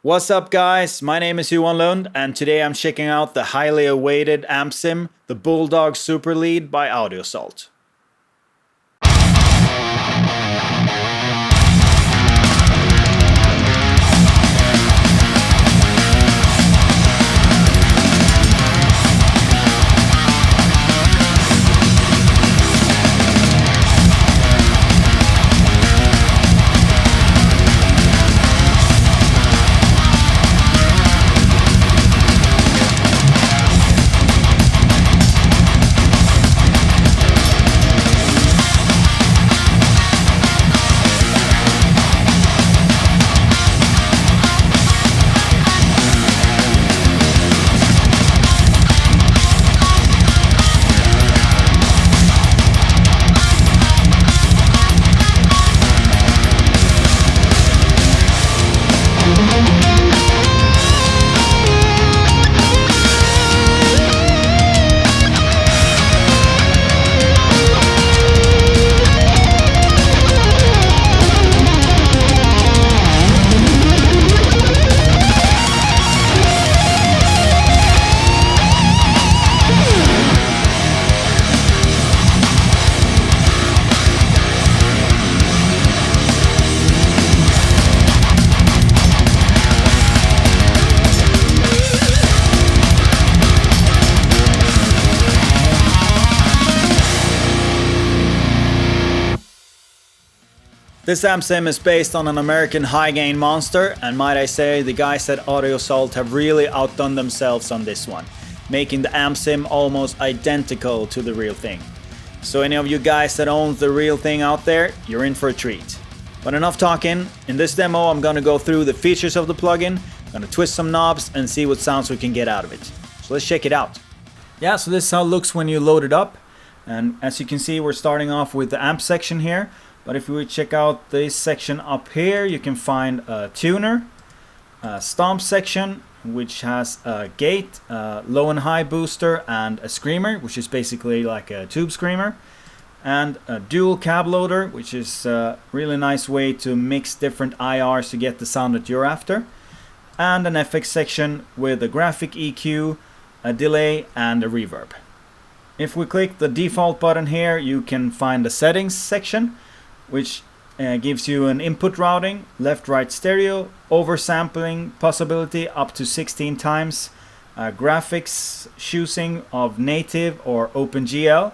What's up guys, my name is Johan Lund and today I'm checking out the highly awaited amp sim, the BULLDOG Super Lead by AudioSalt. This amp sim is based on an American high-gain monster, and might I say, the guys at AudioSalt have really outdone themselves on this one, making the amp sim almost identical to the real thing. So any of you guys that own the real thing out there, you're in for a treat. But enough talking, in this demo I'm gonna go through the features of the plugin, gonna twist some knobs and see what sounds we can get out of it. So let's check it out. Yeah, so this is how it looks when you load it up, and as you can see we're starting off with the amp section here. But if we check out this section up here, you can find a tuner, a stomp section, which has a gate, a low and high booster, and a screamer, which is basically like a tube screamer, and a dual cab loader, which is a really nice way to mix different IRs to get the sound that you're after, and an FX section with a graphic EQ, a delay, and a reverb. If we click the default button here, you can find the settings section, which gives you an input routing, left-right stereo, oversampling possibility up to 16 times, graphics choosing of native or OpenGL,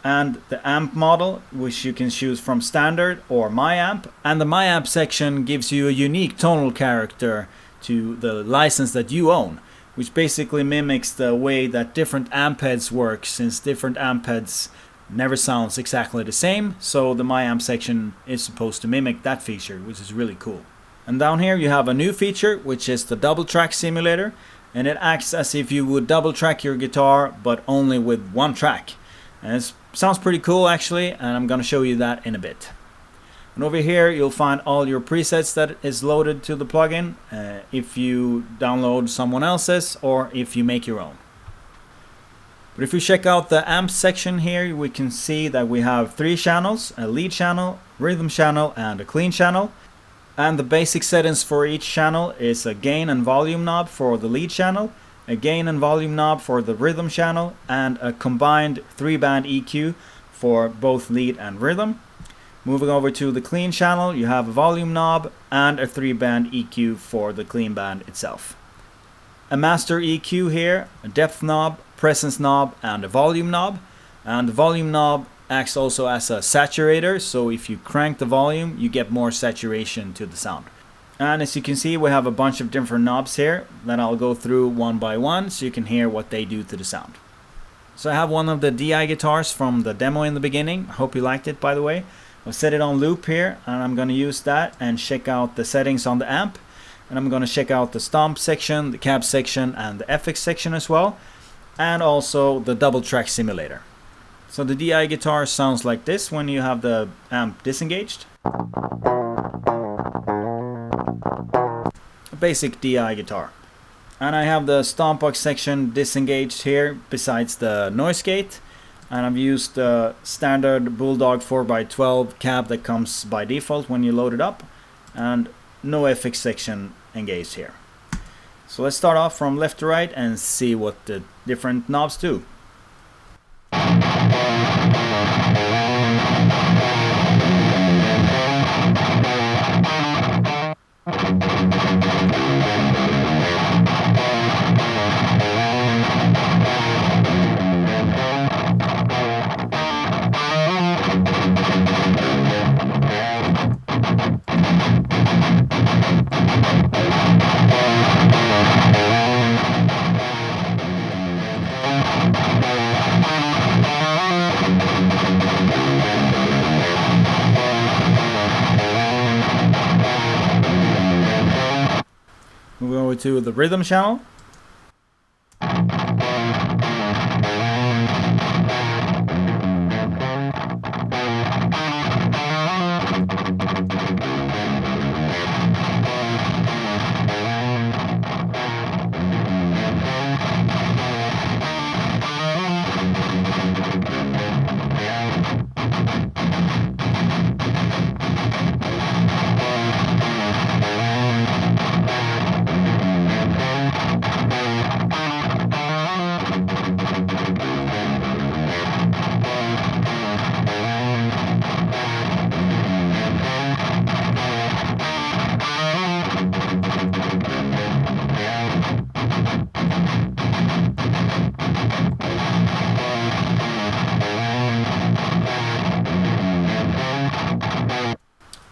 and the amp model, which you can choose from standard or MyAmp. And the MyAmp section gives you a unique tonal character to the license that you own, which basically mimics the way that different amp heads work, since different amp heads never sounds exactly the same, so the MyAmp section is supposed to mimic that feature, which is really cool. And down here you have a new feature, which is the double track simulator, and it acts as if you would double track your guitar but only with one track. And it sounds pretty cool actually, and I'm gonna show you that in a bit. And over here you'll find all your presets that is loaded to the plugin, if you download someone else's or if you make your own. But if we check out the amp section here, we can see that we have 3 channels, a lead channel, rhythm channel, and a clean channel. And the basic settings for each channel is a gain and volume knob for the lead channel, a gain and volume knob for the rhythm channel, and a combined 3-band EQ for both lead and rhythm. Moving over to the clean channel, you have a volume knob and a 3-band EQ for the clean band itself. A master EQ here, a depth knob, presence knob, and a volume knob. And the volume knob acts also as a saturator, so if you crank the volume you get more saturation to the sound. And as you can see, we have a bunch of different knobs here that I'll go through one by one so you can hear what they do to the sound. So I have one of the DI guitars from the demo in the beginning. I hope you liked it, by the way. I'll set it on loop here, and I'm going to use that and check out the settings on the amp. And I'm going to check out the stomp section, the cab section, and the FX section as well, and also the double track simulator. So the DI guitar sounds like this when you have the amp disengaged. A basic DI guitar. And I have the stomp box section disengaged here besides the noise gate. And I've used the standard BULLDOG 4x12 cab that comes by default when you load it up. And no FX section engaged here. So let's start off from left to right and see what the different knobs do. Moving over to the rhythm channel.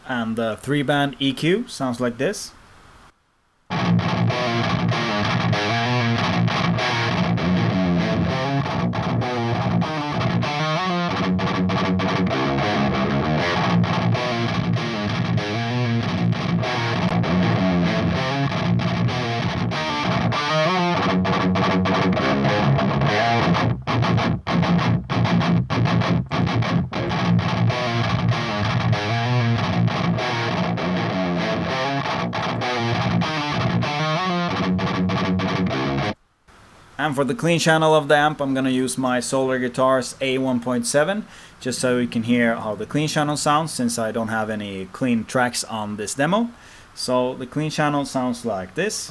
And the 3-band EQ sounds like this. And for the clean channel of the amp, I'm gonna use my Solar Guitars A1.7 just so you can hear how the clean channel sounds, since I don't have any clean tracks on this demo. So the clean channel sounds like this.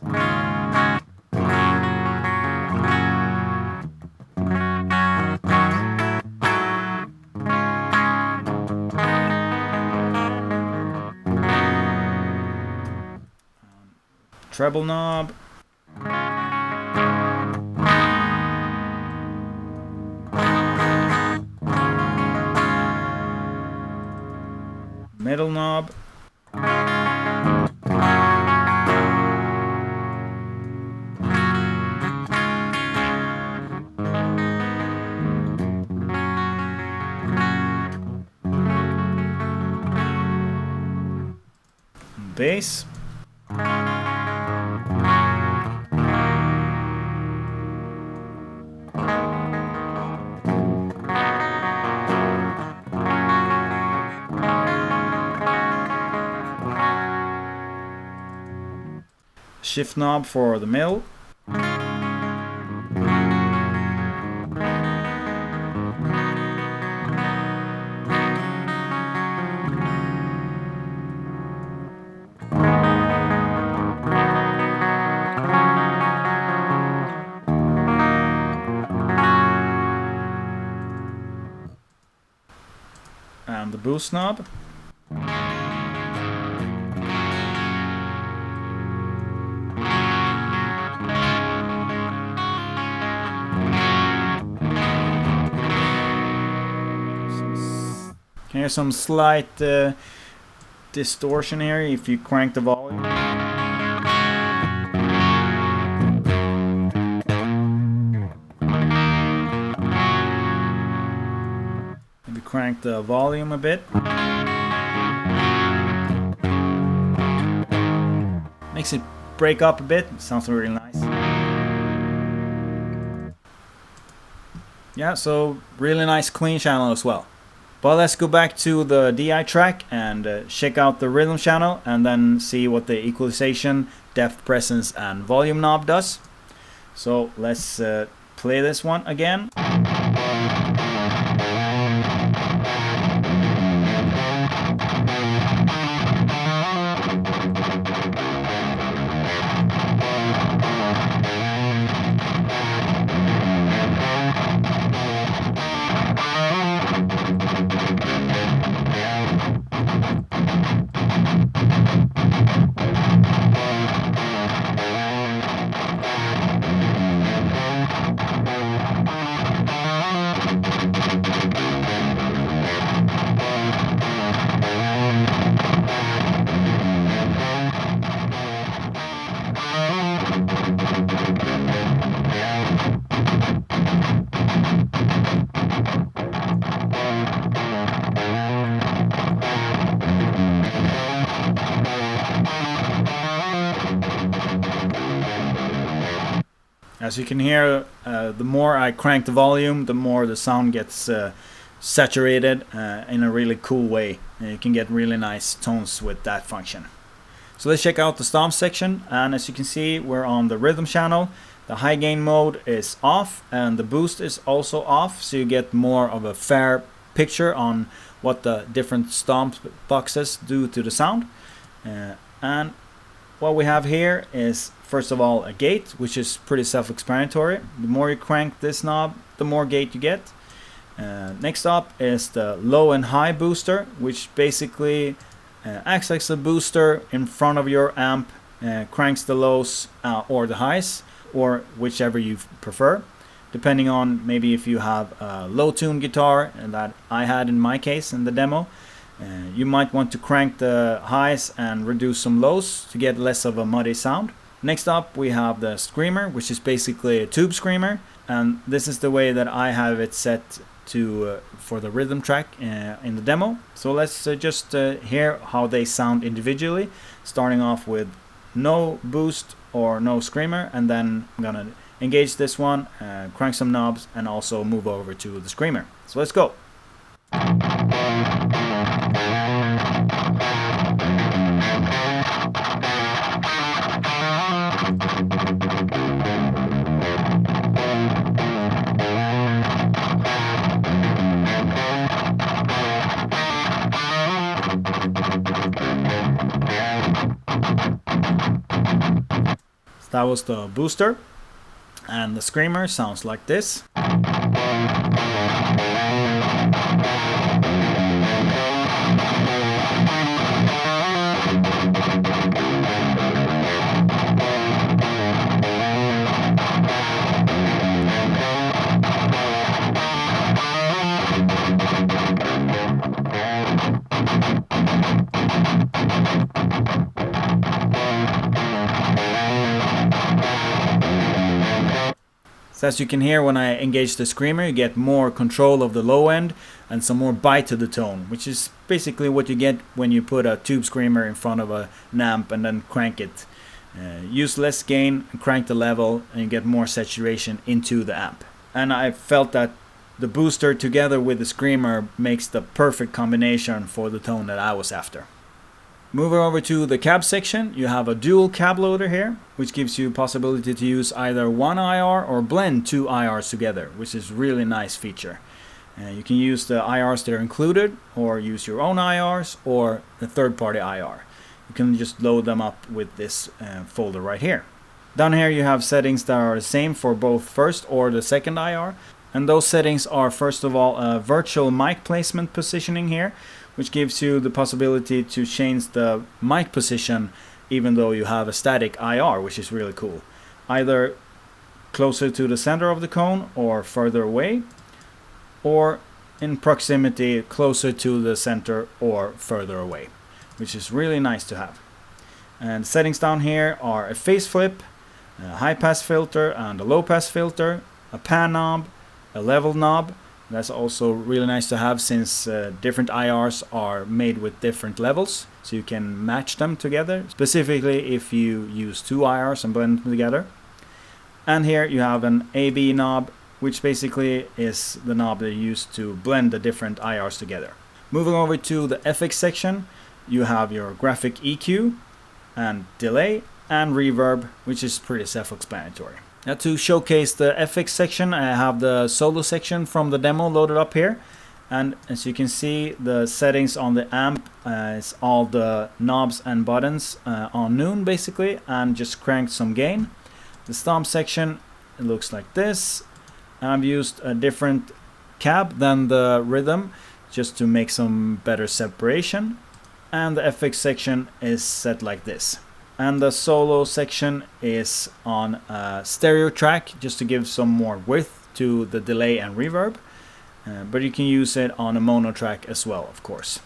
Treble knob. Middle knob. Bass. Shift knob for the middle. And the boost knob. Here's some slight distortion here if you crank the volume. Maybe crank the volume a bit. Makes it break up a bit. It sounds really nice. Yeah, so really nice clean channel as well. But let's go back to the DI track and check out the rhythm channel and then see what the equalization, depth, presence and volume knob does. So let's play this one again. As you can hear, the more I crank the volume, the more the sound gets saturated in a really cool way. And you can get really nice tones with that function. So let's check out the Stomp section, and as you can see, we're on the rhythm channel. The high gain mode is off and the boost is also off, so you get more of a fair picture on what the different stomp boxes do to the sound. And what we have here is, first of all, a gate, which is pretty self-explanatory. The more you crank this knob, the more gate you get. Next up is the low and high booster, which basically acts like a booster in front of your amp, cranks the lows or the highs, or whichever you prefer, depending on maybe if you have a low tune guitar that I had in my case in the demo. You might want to crank the highs and reduce some lows to get less of a muddy sound. Next up we have the screamer, which is basically a tube screamer, and this is the way that I have it set to for the rhythm track in the demo. So let's just hear how they sound individually, starting off with no boost or no screamer, and then I'm gonna engage this one, crank some knobs, and also move over to the screamer. So let's go. So that was the booster, and the screamer sounds like this. So as you can hear, when I engage the screamer, you get more control of the low end and some more bite to the tone, which is basically what you get when you put a tube screamer in front of an amp and then crank it. Use less gain and crank the level, and you get more saturation into the amp. And I felt that the booster together with the screamer makes the perfect combination for the tone that I was after. Moving over to the cab section, you have a dual cab loader here, which gives you possibility to use either one IR or blend two IRs together, which is really nice feature. You can use the IRs that are included, or use your own IRs, or the third-party IR. You can just load them up with this folder right here. Down here you have settings that are the same for both first or the second IR, and those settings are, first of all, a virtual mic placement positioning here, which gives you the possibility to change the mic position even though you have a static IR, which is really cool. Either closer to the center of the cone or further away, or in proximity closer to the center or further away, which is really nice to have. And settings down here are a phase flip, a high pass filter and a low pass filter, a pan knob, a level knob. That's also really nice to have, since different IRs are made with different levels, so you can match them together, specifically if you use two IRs and blend them together. And here you have an AB knob, which basically is the knob they use to blend the different IRs together. Moving over to the FX section, you have your graphic EQ and delay and reverb, which is pretty self-explanatory. Now, to showcase the FX section, I have the solo section from the demo loaded up here, and as you can see, the settings on the amp is all the knobs and buttons on noon basically, and just cranked some gain. The stomp section, it looks like this, and I've used a different cab than the rhythm just to make some better separation, and the FX section is set like this. And the solo section is on a stereo track, just to give some more width to the delay and reverb, but you can use it on a mono track as well, of course.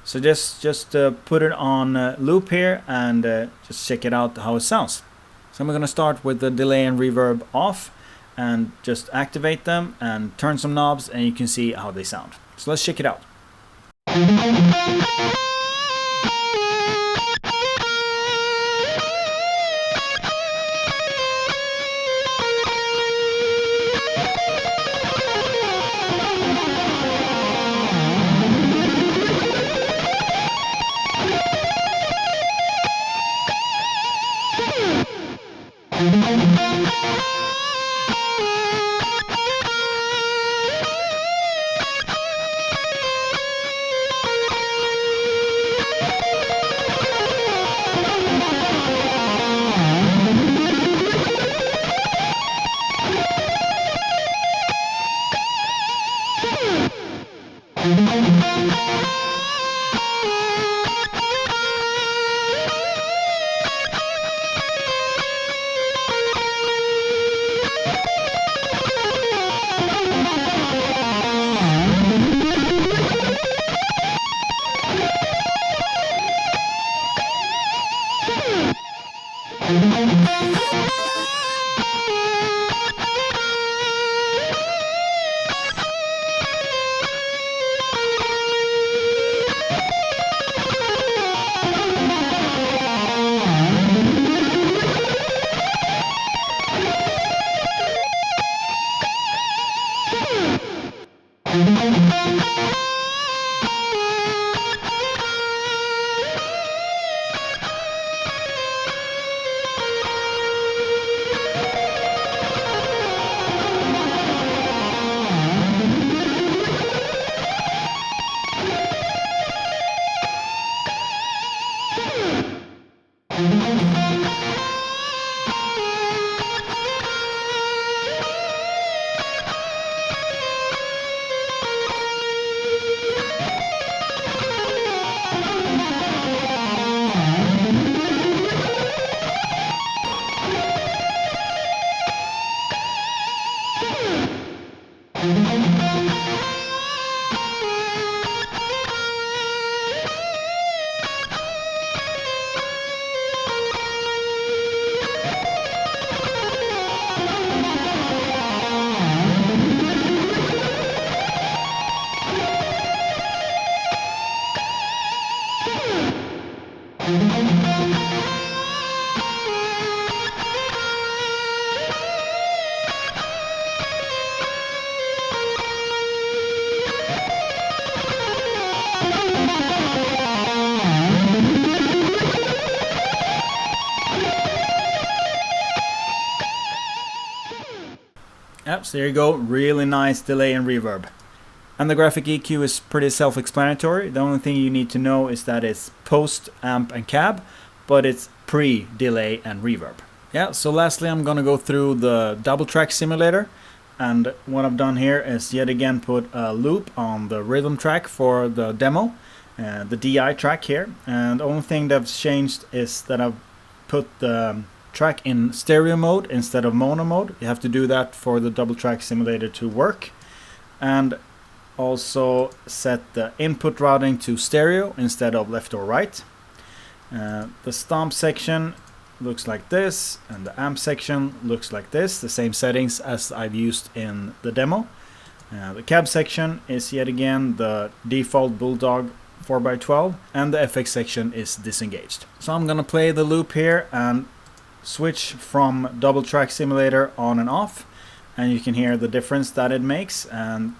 So just put it on loop here and just check it out how it sounds. So I'm going to start with the delay and reverb off and just activate them and turn some knobs, and you can see how they sound. So let's check it out. Yep, so there you go, really nice delay and reverb. And the graphic EQ is pretty self-explanatory. The only thing you need to know is that it's post, amp and cab, but it's pre-delay and reverb. Yeah, so lastly I'm gonna go through the double track simulator, and what I've done here is yet again put a loop on the rhythm track for the demo, the DI track here, and the only thing that's changed is that I've put the track in stereo mode instead of mono mode. You have to do that for the double track simulator to work, and also set the input routing to stereo instead of left or right. The stomp section looks like this, and the amp section looks like this, the same settings as I've used in the demo. The cab section is yet again the default BULLDOG 4x12, and the FX section is disengaged. So I'm gonna play the loop here and switch from double track simulator on and off, and you can hear the difference that it makes. And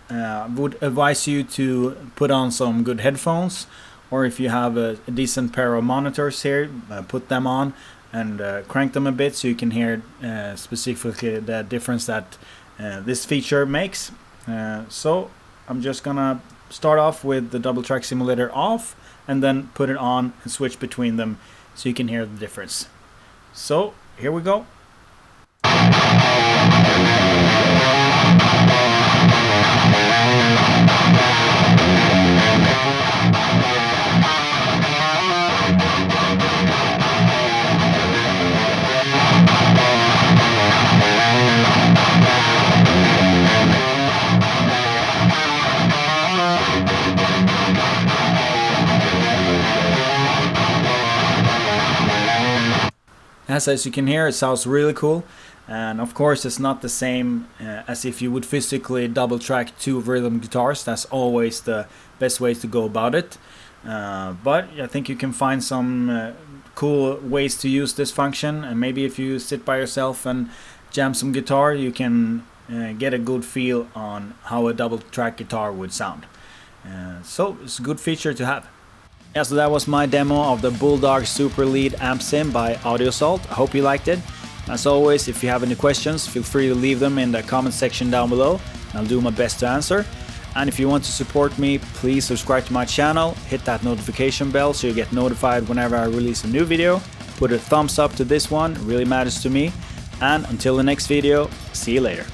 would advise you to put on some good headphones, or if you have a decent pair of monitors here, put them on and crank them a bit so you can hear specifically the difference that this feature makes. So I'm just gonna start off with the double track simulator off and then put it on and switch between them so you can hear the difference. So here we go. As you can hear, it sounds really cool, and of course it's not the same as if you would physically double track two rhythm guitars. That's always the best way to go about it, but I think you can find some cool ways to use this function, and maybe if you sit by yourself and jam some guitar, you can get a good feel on how a double track guitar would sound. So it's a good feature to have. Yeah, so that was my demo of the BULLDOG Super Lead amp sim by AudioSalt. I hope you liked it. As always, if you have any questions, feel free to leave them in the comment section down below, and I'll do my best to answer. And if you want to support me, please subscribe to my channel, hit that notification bell so you get notified whenever I release a new video. Put a thumbs up to this one, it really matters to me. And until the next video, see you later.